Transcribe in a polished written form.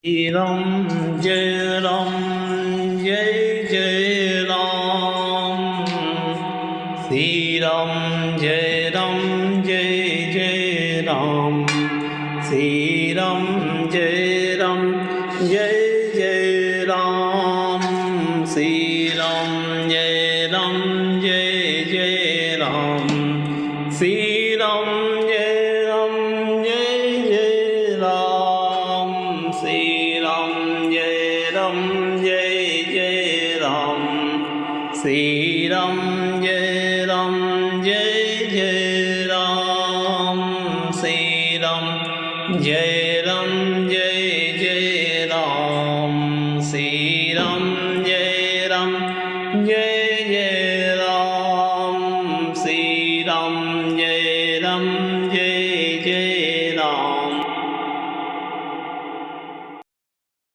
Ram Jai Ram Jai Jai Ram Sri Ram Jai Ram Jai Jai Ram Sri Ram Jai Ram Jai Jai Ram Sri Ram Jai Ram Jai Jai Ram Sri Ram Jai Ram Jai Jai Ram Sri Ram Jai Ram Jai Jai Ram Sri Ram Jai Ram Jai Jai Ram Sri Ram Jai Ram Jai Jai Ram